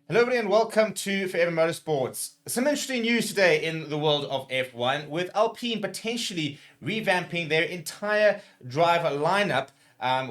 Hello, everybody, and welcome to Forever Motorsports. Some interesting news today in the world of F1, with Alpine potentially revamping their entire driver lineup,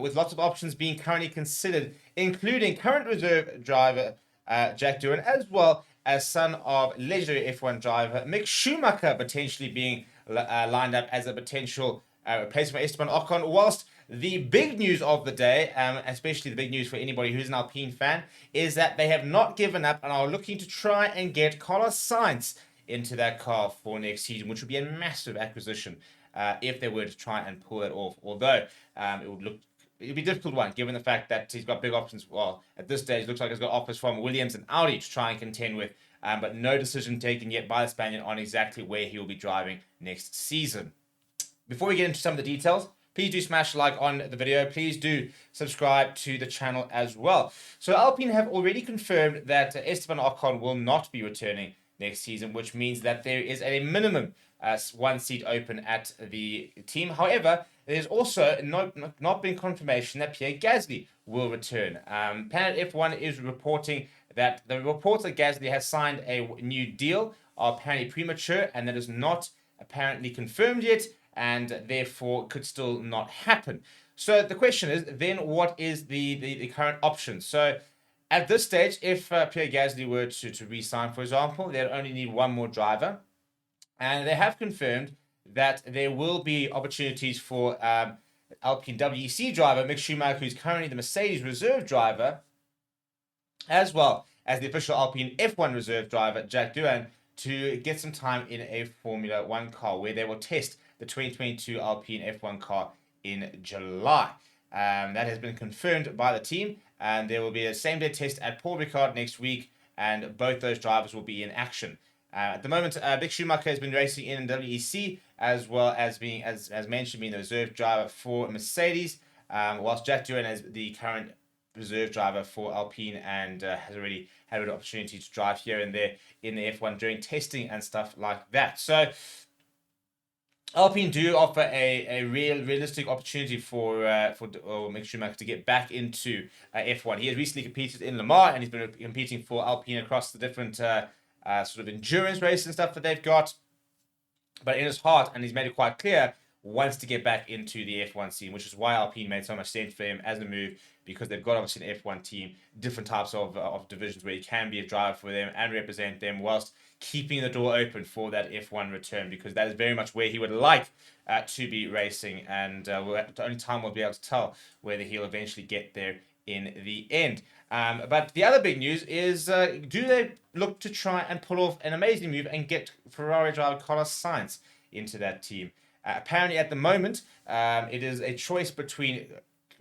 with lots of options being currently considered, including current reserve driver Jack Doohan, as well as son of legendary F1 driver Mick Schumacher potentially being lined up as a potential replacement for Esteban Ocon, whilst the big news of the day, especially the big news for anybody who's an Alpine fan, is that they have not given up and are looking to try and get Carlos Sainz into that car for next season, which would be a massive acquisition if they were to try and pull it off. Although it'd be a difficult one, given the fact that he's got big options. Well, at this stage, it looks like he's got offers from Willams and Audi to try and contend with, but no decision taken yet by the Spaniard on exactly where he will be driving next season. Before we get into some of the details, please do smash a like on the video. Please do subscribe to the channel as well. So Alpine have already confirmed that Esteban Ocon will not be returning next season, which means that there is a minimum one seat open at the team. However, there's also not been confirmation that Pierre Gasly will return. Planet F1 is reporting that the reports that Gasly has signed a new deal are apparently premature, and that is not apparently confirmed yet, and therefore could still not happen. So the question is, then what is the current option? So at this stage, if Pierre Gasly were to re-sign, for example, they'd only need one more driver. And they have confirmed that there will be opportunities for Alpine WEC driver Mick Schumacher, who's currently the Mercedes reserve driver, as well as the official Alpine F1 reserve driver Jack Doohan, to get some time in a Formula One car, where they will test the 2022 Alpine F1 car in July. That has been confirmed by the team, and there will be a same-day test at Paul Ricard next week, and both those drivers will be in action. At the moment, Mick Schumacher has been racing in WEC, as well as being, as mentioned, being the reserve driver for Mercedes, whilst Jack Doohan is the current reserve driver for Alpine, and has already had an opportunity to drive here and there in the F1 during testing and stuff like that. So Alpine do offer a realistic opportunity for Mick Schumacher to get back into F1. He has recently competed in Le Mans, and he's been competing for Alpine across the different sort of endurance races and stuff that they've got. But in his heart, and he's made it quite clear, wants to get back into the F1 scene, which is why Alpine made so much sense for him as a move, because they've got obviously an F1 team, different types of divisions where he can be a driver for them and represent them, whilst keeping the door open for that F1 return, because that is very much where he would like to be racing, and the only time we'll be able to tell whether he'll eventually get there in the end. But the other big news is, do they look to try and pull off an amazing move and get Ferrari driver Carlos Sainz into that team? Apparently, at the moment, it is a choice between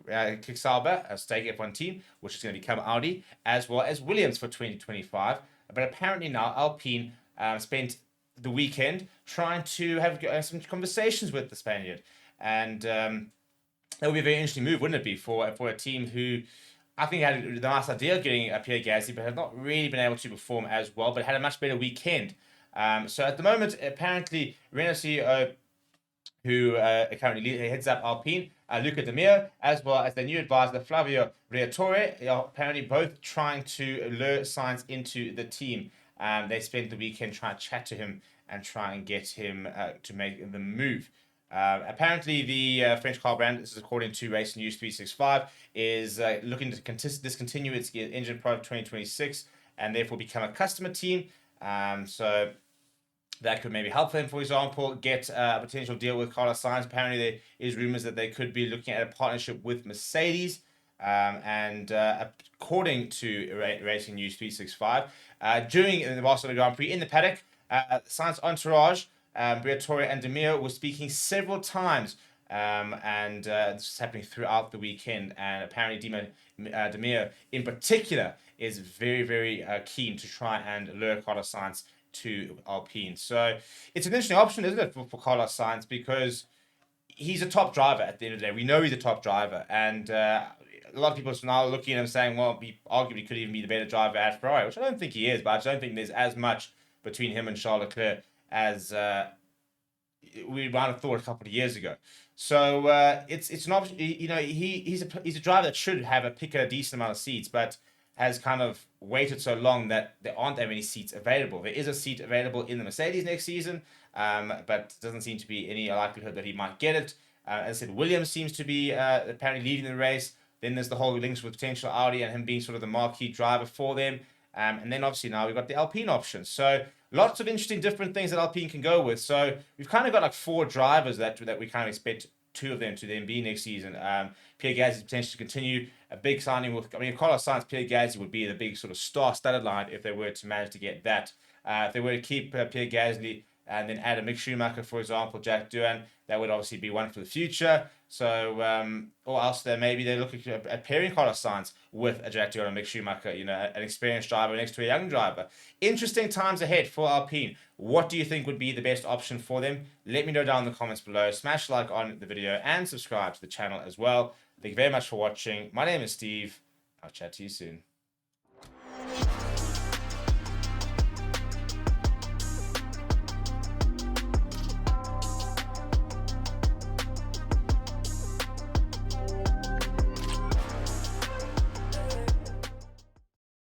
Kicksauber, a stake F1 team, which is going to become Audi, as well as Willams for 2025. But apparently now Alpine spent the weekend trying to have some conversations with the Spaniard. And that would be a very interesting move, wouldn't it be, for a team who I think had the nice idea of getting Pierre Gasly, but have not really been able to perform as well, but had a much better weekend. So at the moment, apparently, Renault CEO, who currently heads up Alpine, Luca De Meo, as well as their new advisor, Flavio Briatore, are apparently both trying to lure Sainz into the team. They spent the weekend trying to chat to him and try and get him to make the move. Apparently, the French car brand, this is according to Race News 365, is looking to discontinue its engine product 2026 and therefore become a customer team. So that could maybe help them, for example, get a potential deal with Carlos Sainz. Apparently, there is rumors that they could be looking at a partnership with Mercedes. And according to Racing News 365, during the Barcelona Grand Prix in the paddock, Sainz entourage, Briatore and De Meo, were speaking several times, and this is happening throughout the weekend. And apparently, De Meo in particular is very, very keen to try and lure Carlos Sainz to Alpine. So it's an interesting option, isn't it, for Carlos Sainz, because he's a top driver at the end of the day. We know he's a top driver, and a lot of people are now looking at him saying, well, he arguably could even be the better driver at Ferrari, which I don't think he is, but I don't think there's as much between him and Charles Leclerc as we might have thought a couple of years ago. So it's an option. You know, he's a driver that should have a pick a decent amount of seats, but has kind of waited so long that there aren't that many seats available. There is a seat available in the Mercedes next season, but doesn't seem to be any likelihood that he might get it. As I said, Williams seems to be apparently leading the race. Then there's the whole links with potential Audi and him being sort of the marquee driver for them. And then obviously now we've got the Alpine option. So lots of interesting different things that Alpine can go with. So we've kind of got like 4 drivers that we kind of expect 2 of them to then be next season. Pierre Gasly potentially to continue a big signing with, I mean, Carlos Sainz, Pierre Gasly would be the big sort of star-studded line if they were to manage to get that. If they were to keep Pierre Gasly and then add a Mick Schumacher, for example, Jack Doohan, that would obviously be one for the future. So, or else maybe they're looking at pairing Carlos Sainz with a Jack Doohan or Mick Schumacher, you know, an experienced driver next to a young driver. Interesting times ahead for Alpine. What do you think would be the best option for them? Let me know down in the comments below. Smash like on the video and subscribe to the channel as well. Thank you very much for watching. My name is Steve. I'll chat to you soon.